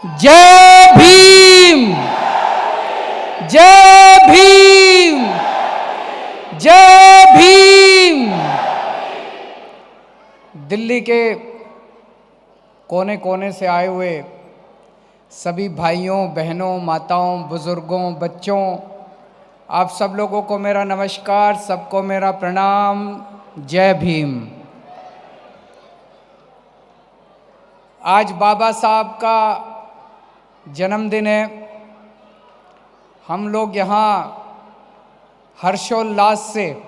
जय भीम, जय भीम, जय भीम। दिल्ली के कोने कोने से आए हुए सभी भाइयों, बहनों, माताओं, बुजुर्गों, बच्चों, आप सब लोगों को मेरा नमस्कार, सबको मेरा प्रणाम। जय भीम। आज बाबा साहब का जन्मदिन है। हम लोग यहाँ हर्षोल्लास से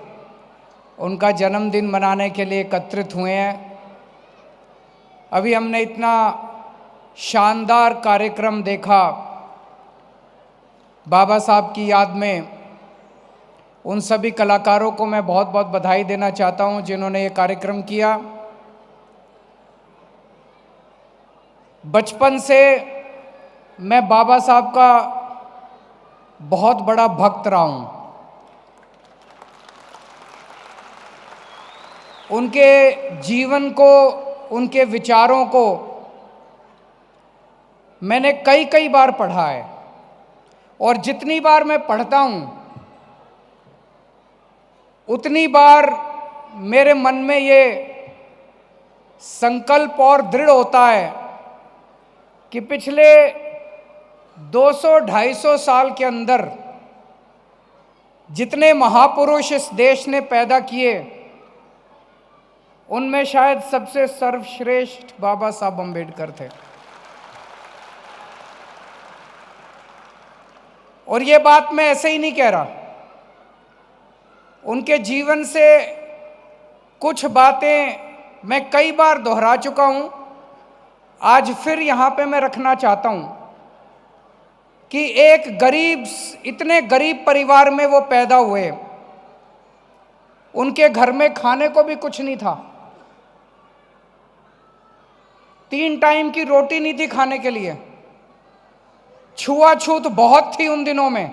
उनका जन्मदिन मनाने के लिए एकत्रित हुए हैं। अभी हमने इतना शानदार कार्यक्रम देखा बाबा साहब की याद में। उन सभी कलाकारों को मैं बहुत बहुत बधाई देना चाहता हूँ जिन्होंने ये कार्यक्रम किया। बचपन से मैं बाबा साहब का बहुत बड़ा भक्त रहा हूँ। उनके जीवन को, उनके विचारों को मैंने कई कई बार पढ़ा है, और जितनी बार मैं पढ़ता हूँ उतनी बार मेरे मन में ये संकल्प और दृढ़ होता है कि पिछले 200-250 साल के अंदर जितने महापुरुष इस देश ने पैदा किए, उनमें शायद सबसे सर्वश्रेष्ठ बाबा साहब अम्बेडकर थे। और ये बात मैं ऐसे ही नहीं कह रहा। उनके जीवन से कुछ बातें मैं कई बार दोहरा चुका हूं। आज फिर यहां पे मैं रखना चाहता हूं कि एक गरीब, इतने गरीब परिवार में वो पैदा हुए। उनके घर में खाने को भी कुछ नहीं था। 3 टाइम की रोटी नहीं थी खाने के लिए। छुआछूत बहुत थी उन दिनों में।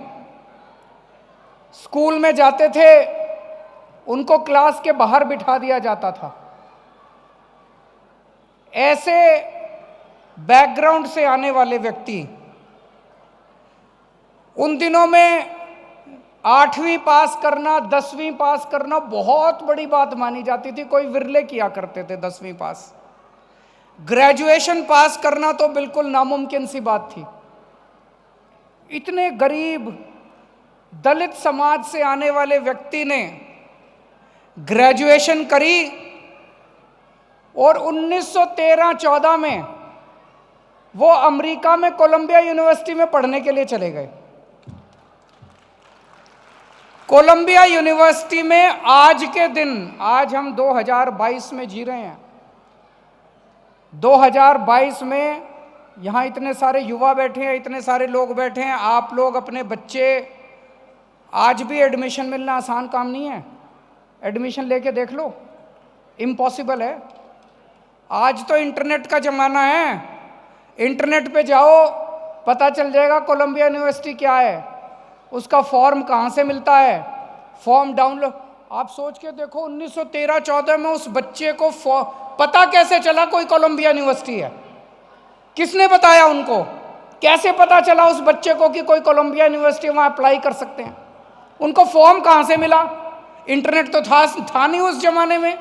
स्कूल में जाते थे, उनको क्लास के बाहर बिठा दिया जाता था। ऐसे बैकग्राउंड से आने वाले व्यक्ति उन दिनों में 8वीं पास करना, 10वीं पास करना बहुत बड़ी बात मानी जाती थी। कोई विरले किया करते थे 10वीं पास। ग्रेजुएशन पास करना तो बिल्कुल नामुमकिन सी बात थी। इतने गरीब दलित समाज से आने वाले व्यक्ति ने ग्रेजुएशन करी और 1913-14 में वो अमेरिका में कोलंबिया यूनिवर्सिटी में पढ़ने के लिए चले गए। कोलंबिया यूनिवर्सिटी में आज के दिन, आज हम 2022 में जी रहे हैं, 2022 में यहाँ इतने सारे युवा बैठे हैं, इतने सारे लोग बैठे हैं। आप लोग अपने बच्चे, आज भी एडमिशन मिलना आसान काम नहीं है। एडमिशन लेके देख लो, इम्पॉसिबल है। आज तो इंटरनेट का ज़माना है। इंटरनेट पे जाओ, पता चल जाएगा कोलंबिया यूनिवर्सिटी क्या है, उसका फॉर्म कहाँ से मिलता है, फॉर्म डाउनलोड। आप सोच के देखो, 1913-14 में उस बच्चे को पता कैसे चला कोई कोलंबिया यूनिवर्सिटी है? किसने बताया उनको? कैसे पता चला उस बच्चे को कि कोई कोलंबिया यूनिवर्सिटी वहाँ अप्लाई कर सकते हैं? उनको फॉर्म कहाँ से मिला? इंटरनेट तो था नहीं उस जमाने में।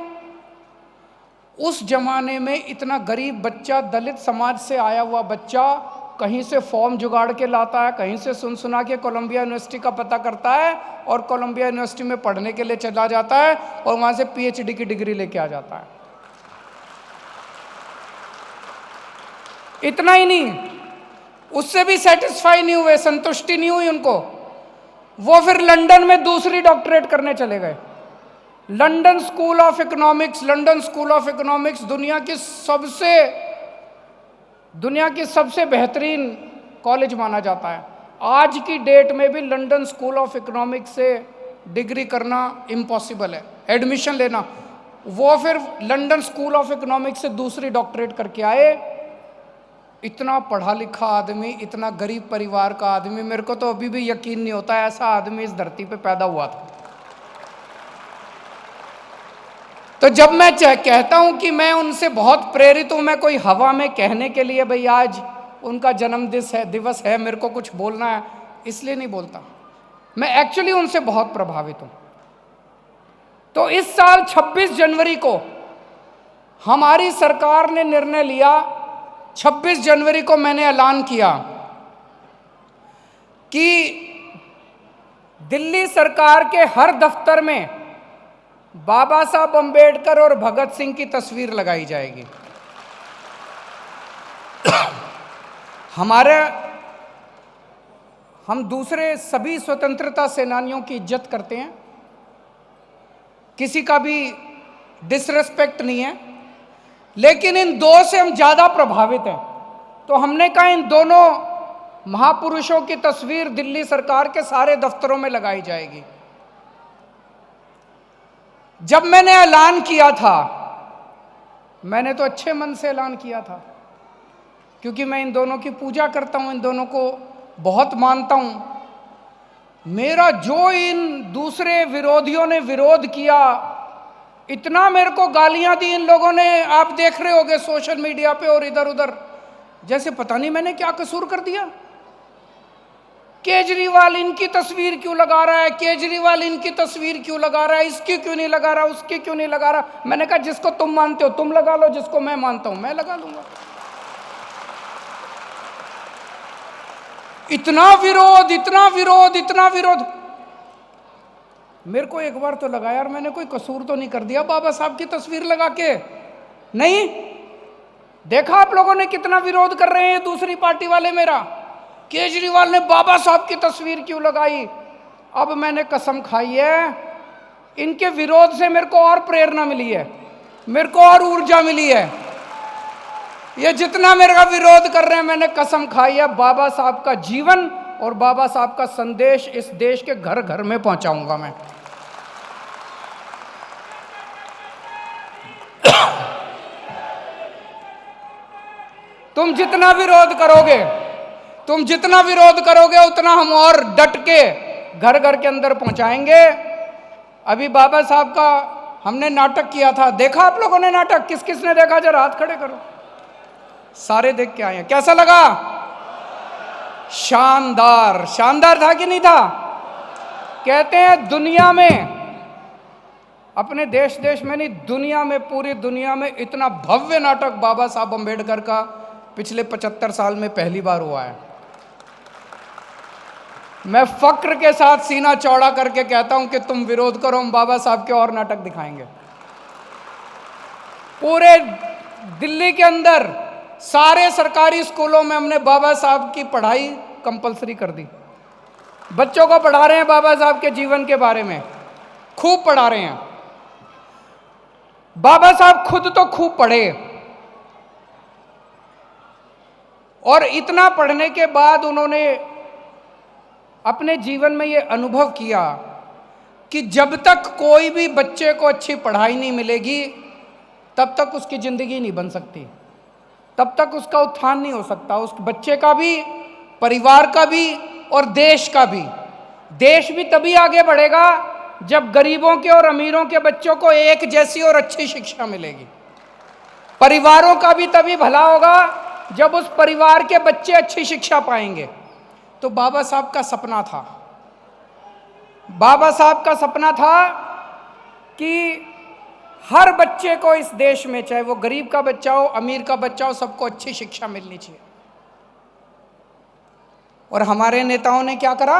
उस जमाने में इतना गरीब बच्चा, दलित समाज से आया हुआ बच्चा कहीं से फॉर्म जुगाड़ के लाता है, कहीं से सुना के कोलंबिया यूनिवर्सिटी का पता करता है और कोलंबिया यूनिवर्सिटी में पढ़ने के लिए चला जाता है और वहाँ से पीएचडी की डिग्री लेके आ जाता है। इतना ही नहीं, उससे भी सेटिस्फाई नहीं हुए, संतुष्टि नहीं हुई उनको। वो फिर लंदन में दूसरी डॉक्टरेट करने चले गए। London school of economics, London school of economics दुनिया की सबसे बेहतरीन कॉलेज माना जाता है। आज की डेट में भी लंदन स्कूल ऑफ इकोनॉमिक्स से डिग्री करना इम्पॉसिबल है, एडमिशन लेना। वो फिर लंदन स्कूल ऑफ इकोनॉमिक्स से दूसरी डॉक्टरेट करके आए। इतना पढ़ा लिखा आदमी, इतना गरीब परिवार का आदमी, मेरे को तो अभी भी यकीन नहीं होता ऐसा आदमी इस धरती पे पैदा हुआ था। तो जब मैं कहता हूं कि मैं उनसे बहुत प्रेरित हूं, मैं कोई हवा में कहने के लिए भाई आज उनका जन्म दिवस है, मेरे को कुछ बोलना है, इसलिए नहीं बोलता। मैं एक्चुअली उनसे बहुत प्रभावित हूँ। तो इस साल 26 जनवरी को हमारी सरकार ने निर्णय लिया, 26 जनवरी को मैंने ऐलान किया कि दिल्ली सरकार के हर दफ्तर में बाबा साहब अंबेडकर और भगत सिंह की तस्वीर लगाई जाएगी। हम दूसरे सभी स्वतंत्रता सेनानियों की इज्जत करते हैं, किसी का भी डिसरेस्पेक्ट नहीं है, लेकिन इन दो से हम ज्यादा प्रभावित हैं। तो हमने कहा इन दोनों महापुरुषों की तस्वीर दिल्ली सरकार के सारे दफ्तरों में लगाई जाएगी। जब मैंने ऐलान किया था, मैंने तो अच्छे मन से ऐलान किया था, क्योंकि मैं इन दोनों की पूजा करता हूं, इन दोनों को बहुत मानता हूं। मेरा जो इन दूसरे विरोधियों ने विरोध किया, इतना मेरे को गालियां दी इन लोगों ने, आप देख रहे होगे सोशल मीडिया पे और इधर उधर, जैसे पता नहीं मैंने क्या कसूर कर दिया। केजरीवाल इनकी तस्वीर क्यों लगा रहा है, केजरीवाल इनकी तस्वीर क्यों लगा रहा है, इसकी क्यों नहीं लगा रहा, उसकी क्यों नहीं लगा रहा। मैंने कहा जिसको तुम मानते हो तुम लगा लो, जिसको मैं मानता हूं मैं लगा लूंगा। इतना विरोध, इतना विरोध, इतना विरोध। मेरे को एक बार तो लगा यार मैंने कोई कसूर तो नहीं कर दिया बाबा साहब की तस्वीर लगा के। नहीं, देखा आप लोगों ने कितना विरोध कर रहे हैं दूसरी पार्टी वाले मेरा, केजरीवाल ने बाबा साहब की तस्वीर क्यों लगाई। अब मैंने कसम खाई है, इनके विरोध से मेरे को और प्रेरणा मिली है, मेरे को और ऊर्जा मिली है। ये जितना मेरा विरोध कर रहे हैं, मैंने कसम खाई है बाबा साहब का जीवन और बाबा साहब का संदेश इस देश के घर घर में पहुंचाऊंगा मैं। तुम जितना विरोध करोगे, तुम जितना विरोध करोगे उतना हम और डट के घर घर के अंदर पहुंचाएंगे। अभी बाबा साहब का हमने नाटक किया था, देखा आप लोगों ने नाटक? किस किस ने देखा, जरा हाथ खड़े करो। सारे देख के आए हैं, कैसा लगा? शानदार, शानदार था कि नहीं था? कहते हैं दुनिया में, अपने देश में नहीं, दुनिया में, पूरी दुनिया में इतना भव्य नाटक बाबा साहब अंबेडकर का पिछले 75 साल में पहली बार हुआ है। मैं फक्र के साथ सीना चौड़ा करके कहता हूं कि तुम विरोध करो, हम बाबा साहब के और नाटक दिखाएंगे। पूरे दिल्ली के अंदर सारे सरकारी स्कूलों में हमने बाबा साहब की पढ़ाई कंपलसरी कर दी। बच्चों को पढ़ा रहे हैं बाबा साहब के जीवन के बारे में, खूब पढ़ा रहे हैं। बाबा साहब खुद तो खूब पढ़े, और इतना पढ़ने के बाद उन्होंने अपने जीवन में ये अनुभव किया कि जब तक कोई भी बच्चे को अच्छी पढ़ाई नहीं मिलेगी तब तक उसकी जिंदगी नहीं बन सकती, तब तक उसका उत्थान नहीं हो सकता, उस बच्चे का भी, परिवार का भी और देश का भी। देश भी तभी आगे बढ़ेगा जब गरीबों के और अमीरों के बच्चों को एक जैसी और अच्छी शिक्षा मिलेगी। परिवारों का भी तभी भला होगा जब उस परिवार के बच्चे अच्छी शिक्षा पाएंगे। तो बाबा साहब का सपना था, बाबा साहब का सपना था कि हर बच्चे को इस देश में, चाहे वो गरीब का बच्चा हो, अमीर का बच्चा हो, सबको अच्छी शिक्षा मिलनी चाहिए। और हमारे नेताओं ने क्या करा?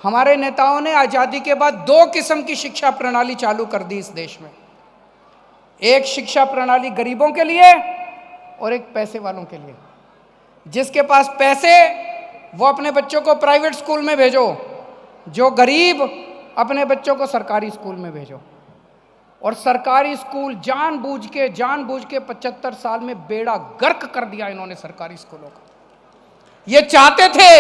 हमारे नेताओं ने आज़ादी के बाद दो किस्म की शिक्षा प्रणाली चालू कर दी इस देश में। एक शिक्षा प्रणाली गरीबों के लिए और एक पैसे वालों के लिए। जिसके पास पैसे वो अपने बच्चों को प्राइवेट स्कूल में भेजो, जो गरीब अपने बच्चों को सरकारी स्कूल में भेजो। और सरकारी स्कूल जानबूझ के 75 साल में बेड़ा गर्क कर दिया इन्होंने सरकारी स्कूलों का। ये चाहते थे,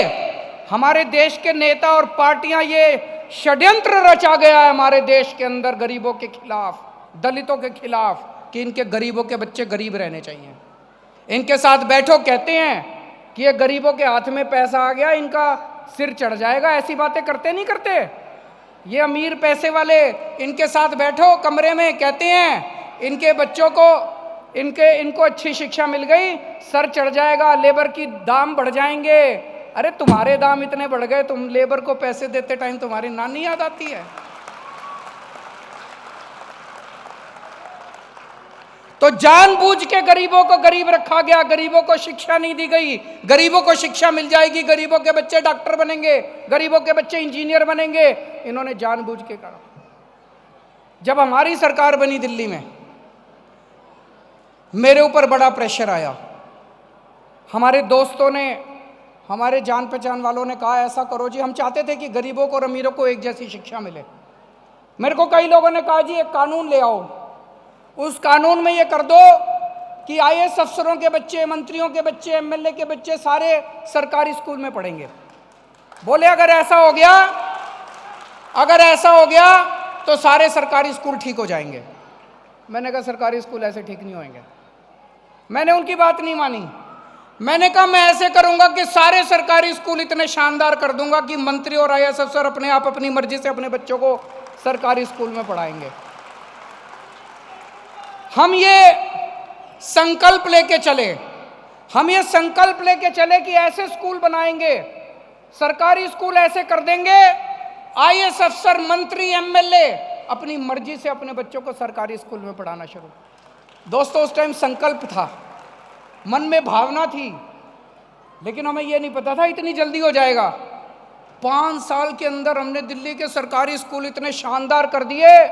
हमारे देश के नेता और पार्टियां, ये षड्यंत्र रचा गया है हमारे देश के अंदर गरीबों के खिलाफ, दलितों के खिलाफ, कि इनके गरीबों के बच्चे गरीब रहने चाहिए। इनके साथ बैठो, कहते हैं कि ये गरीबों के हाथ में पैसा आ गया इनका सिर चढ़ जाएगा, ऐसी बातें करते नहीं करते। ये अमीर पैसे वाले, इनके साथ बैठो कमरे में, कहते हैं इनके बच्चों को इनको अच्छी शिक्षा मिल गई, सर चढ़ जाएगा, लेबर की दाम बढ़ जाएंगे। अरे तुम्हारे दाम इतने बढ़ गए, तुम लेबर को पैसे देते टाइम तुम्हारी नानी याद आती है। तो जानबूझ के गरीबों को गरीब रखा गया, गरीबों को शिक्षा नहीं दी गई। गरीबों को शिक्षा मिल जाएगी, गरीबों के बच्चे डॉक्टर बनेंगे, गरीबों के बच्चे इंजीनियर बनेंगे, इन्होंने जानबूझ के कहा। जब हमारी सरकार बनी दिल्ली में, मेरे ऊपर बड़ा प्रेशर आया। हमारे दोस्तों ने, हमारे जान पहचान वालों ने कहा ऐसा करो जी, हम चाहते थे कि गरीबों को और अमीरों को एक जैसी शिक्षा मिले। मेरे को कई लोगों ने कहा जी एक कानून ले आओ, उस कानून में ये कर दो कि आईएएस अफसरों के बच्चे, मंत्रियों के बच्चे, एमएलए के बच्चे सारे सरकारी स्कूल में पढ़ेंगे। बोले अगर ऐसा हो गया तो सारे सरकारी स्कूल ठीक हो जाएंगे। मैंने कहा सरकारी स्कूल ऐसे ठीक नहीं होंगे। मैंने उनकी बात नहीं मानी। मैंने कहा मैं ऐसे करूंगा कि सारे सरकारी स्कूल इतने शानदार कर दूंगा कि मंत्री और आईएएस अफसर अपने आप अपनी मर्जी से अपने बच्चों को सरकारी स्कूल में पढ़ाएंगे। हम ये संकल्प लेके चले कि ऐसे स्कूल बनाएंगे, सरकारी स्कूल ऐसे कर देंगे, आईएएस अफसर, मंत्री, एमएलए अपनी मर्जी से अपने बच्चों को सरकारी स्कूल में पढ़ाना शुरू। दोस्तों उस टाइम संकल्प था, मन में भावना थी, लेकिन हमें यह नहीं पता था इतनी जल्दी हो जाएगा। 5 साल के अंदर हमने दिल्ली के सरकारी स्कूल इतने शानदार कर दिए।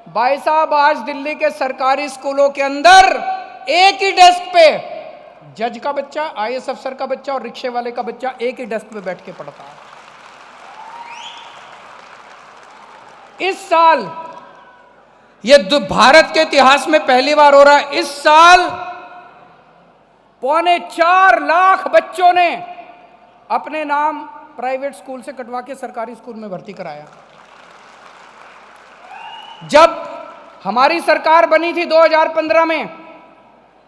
भाई साहब आज दिल्ली के सरकारी स्कूलों के अंदर एक ही डेस्क पे जज का बच्चा, आईएएस अफसर का बच्चा और रिक्शे वाले का बच्चा एक ही डेस्क पे बैठ के पढ़ता है। इस साल ये भारत के इतिहास में पहली बार हो रहा है। इस साल 4.25 लाख बच्चों ने अपने नाम प्राइवेट स्कूल से कटवा के सरकारी स्कूल में भर्ती कराया। जब हमारी सरकार बनी थी 2015 में,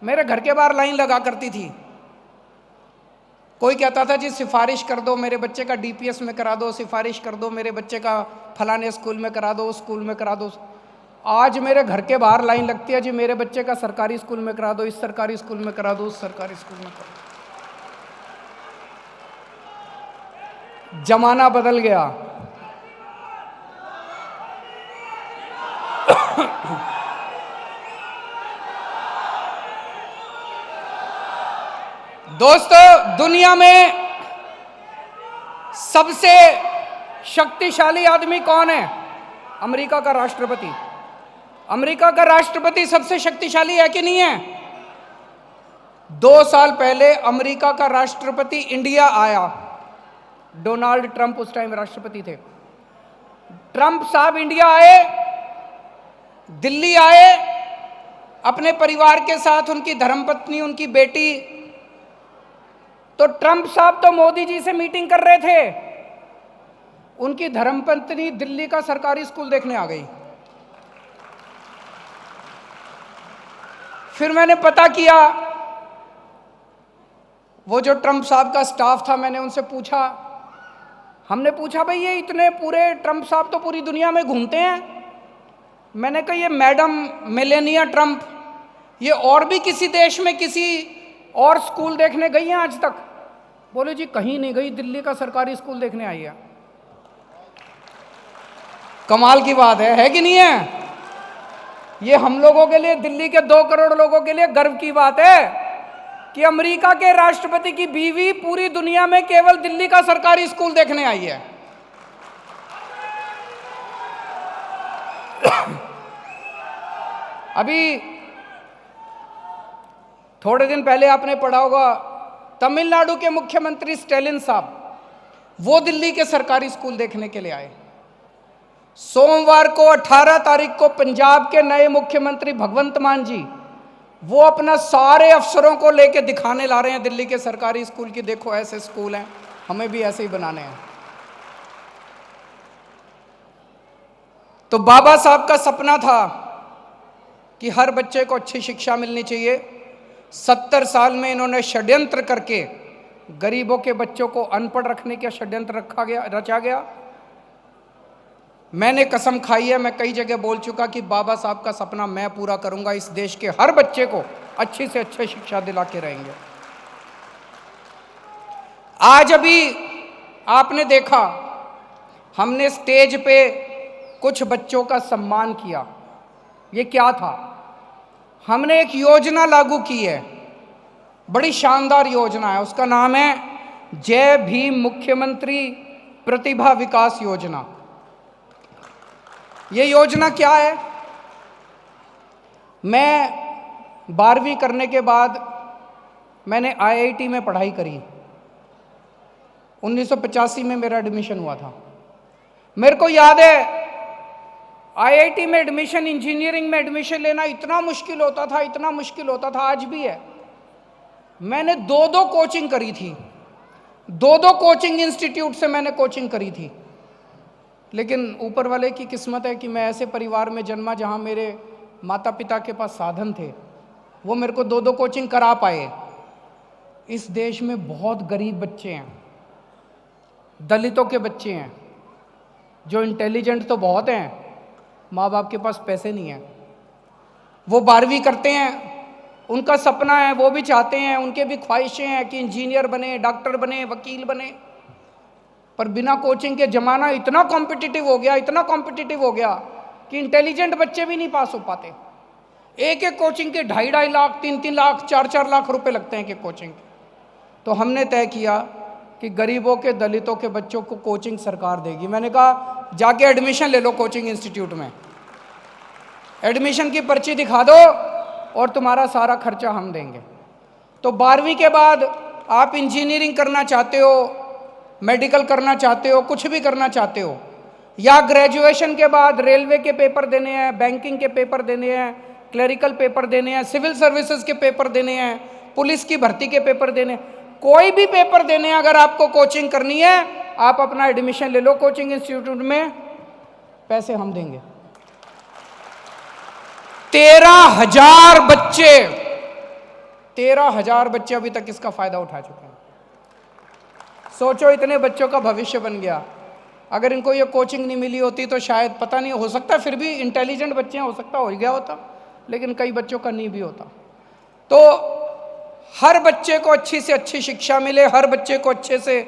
मेरे घर के बाहर लाइन लगा करती थी। कोई कहता था जी सिफारिश कर दो, मेरे बच्चे का डीपीएस में करा दो, सिफारिश कर दो, मेरे बच्चे का फलाने स्कूल में करा दो, उस स्कूल में करा दो। आज मेरे घर के बाहर लाइन लगती है जी मेरे बच्चे का सरकारी स्कूल में करा दो, इस सरकारी स्कूल में करा दो, उस सरकारी स्कूल में करा दो। जमाना बदल गया। दोस्तों दुनिया में सबसे शक्तिशाली आदमी कौन है? अमेरिका का राष्ट्रपति। अमेरिका का राष्ट्रपति सबसे शक्तिशाली है कि नहीं है? 2 साल पहले अमेरिका का राष्ट्रपति इंडिया आया। डोनाल्ड ट्रंप उस टाइम राष्ट्रपति थे। ट्रंप साहब इंडिया आए, दिल्ली आए अपने परिवार के साथ, उनकी धर्मपत्नी, उनकी बेटी। तो ट्रंप साहब तो मोदी जी से मीटिंग कर रहे थे, उनकी धर्मपत्नी दिल्ली का सरकारी स्कूल देखने आ गई। फिर मैंने पता किया, वो जो ट्रंप साहब का स्टाफ था, मैंने उनसे पूछा, हमने पूछा भाई ये इतने पूरे ट्रंप साहब तो पूरी दुनिया में घूमते हैं, मैंने कहा ये मैडम मेलेनिया ट्रंप ये और भी किसी देश में किसी और स्कूल देखने गई हैं आज तक? बोले जी कहीं नहीं गई, दिल्ली का सरकारी स्कूल देखने आई है। कमाल की बात है कि नहीं है? ये हम लोगों के लिए, दिल्ली के 2 करोड़ लोगों के लिए गर्व की बात है कि अमेरिका के राष्ट्रपति की बीवी पूरी दुनिया में केवल दिल्ली का सरकारी स्कूल देखने आई है। अभी थोड़े दिन पहले आपने पढ़ा होगा, तमिलनाडु के मुख्यमंत्री स्टैलिन साहब, वो दिल्ली के सरकारी स्कूल देखने के लिए आए। सोमवार को 18 तारीख को पंजाब के नए मुख्यमंत्री भगवंत मान जी, वो अपना सारे अफसरों को लेके दिखाने ला रहे हैं दिल्ली के सरकारी स्कूल की, देखो ऐसे स्कूल हैं, हमें भी ऐसे ही बनाने हैं। तो बाबा साहब का सपना था कि हर बच्चे को अच्छी शिक्षा मिलनी चाहिए। 70 साल में इन्होंने षड्यंत्र करके गरीबों के बच्चों को अनपढ़ रखने का षड्यंत्र रचा गया। मैंने कसम खाई है, मैं कई जगह बोल चुका कि बाबा साहब का सपना मैं पूरा करूंगा, इस देश के हर बच्चे को अच्छी से अच्छी शिक्षा दिला के रहेंगे। आज अभी आपने देखा, हमने स्टेज पे कुछ बच्चों का सम्मान किया। ये क्या था? हमने एक योजना लागू की है, बड़ी शानदार योजना है, उसका नाम है जय भीम मुख्यमंत्री प्रतिभा विकास योजना। ये योजना क्या है? मैं 12वीं करने के बाद मैंने IIT में पढ़ाई करी। 1985 में मेरा एडमिशन हुआ था। मेरे को याद है IIT में एडमिशन, इंजीनियरिंग में एडमिशन लेना इतना मुश्किल होता था, इतना मुश्किल होता था, आज भी है। मैंने दो कोचिंग करी थी, दो कोचिंग इंस्टीट्यूट से मैंने कोचिंग करी थी। लेकिन ऊपर वाले की किस्मत है कि मैं ऐसे परिवार में जन्मा जहाँ मेरे माता पिता के पास साधन थे, वो मेरे को दो कोचिंग करा पाए। इस देश में बहुत गरीब बच्चे हैं, दलितों के बच्चे हैं, जो इंटेलिजेंट तो बहुत हैं, माँ बाप के पास पैसे नहीं हैं। वो 12वीं करते हैं, उनका सपना है, वो भी चाहते हैं, उनके भी ख्वाहिशें हैं कि इंजीनियर बने, डॉक्टर बने, वकील बने, पर बिना कोचिंग के ज़माना इतना कॉम्पिटिटिव हो गया, इतना कॉम्पिटिटिव हो गया कि इंटेलिजेंट बच्चे भी नहीं पास हो पाते। एक कोचिंग के 2.5 लाख, 3 लाख, 4 लाख रुपए लगते हैं कि कोचिंग के। तो हमने तय किया कि गरीबों के, दलितों के बच्चों को कोचिंग सरकार देगी। मैंने कहा जाके एडमिशन ले लो कोचिंग इंस्टीट्यूट में, एडमिशन की पर्ची दिखा दो और तुम्हारा सारा खर्चा हम देंगे। तो 12वीं के बाद आप इंजीनियरिंग करना चाहते हो, मेडिकल करना चाहते हो, कुछ भी करना चाहते हो, या ग्रेजुएशन के बाद रेलवे के पेपर देने हैं, बैंकिंग के पेपर देने हैं, क्लरिकल पेपर देने हैं, सिविल सर्विसेज के पेपर देने हैं, पुलिस की भर्ती के पेपर देने हैं, कोई भी पेपर देने हैं, अगर आपको कोचिंग करनी है, आप अपना एडमिशन ले लो कोचिंग इंस्टीट्यूट में, पैसे हम देंगे। 13,000 बच्चे, 13,000 बच्चे अभी तक इसका फायदा उठा चुके हैं। सोचो, इतने बच्चों का भविष्य बन गया। अगर इनको ये कोचिंग नहीं मिली होती तो शायद, पता नहीं, हो सकता फिर भी इंटेलिजेंट बच्चे हो सकता हो गया होता, लेकिन कई बच्चों का नहीं भी होता। तो हर बच्चे को अच्छी से अच्छी शिक्षा मिले, हर बच्चे को अच्छे से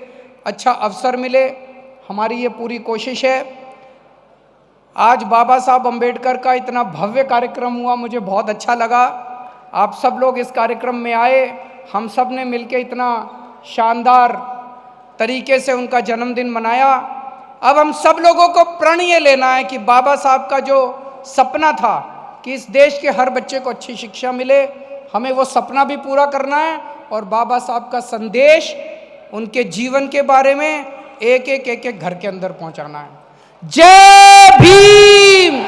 अच्छा अवसर मिले, हमारी ये पूरी कोशिश है। आज बाबा साहब अम्बेडकर का इतना भव्य कार्यक्रम हुआ, मुझे बहुत अच्छा लगा। आप सब लोग इस कार्यक्रम में आए, हम सब ने मिलकर इतना शानदार तरीके से उनका जन्मदिन मनाया। अब हम सब लोगों को प्रण ये लेना है कि बाबा साहब का जो सपना था कि इस देश के हर बच्चे को अच्छी शिक्षा मिले, हमें वो सपना भी पूरा करना है और बाबा साहब का संदेश, उनके जीवन के बारे में एक एक घर के अंदर पहुंचाना है। जय भीम।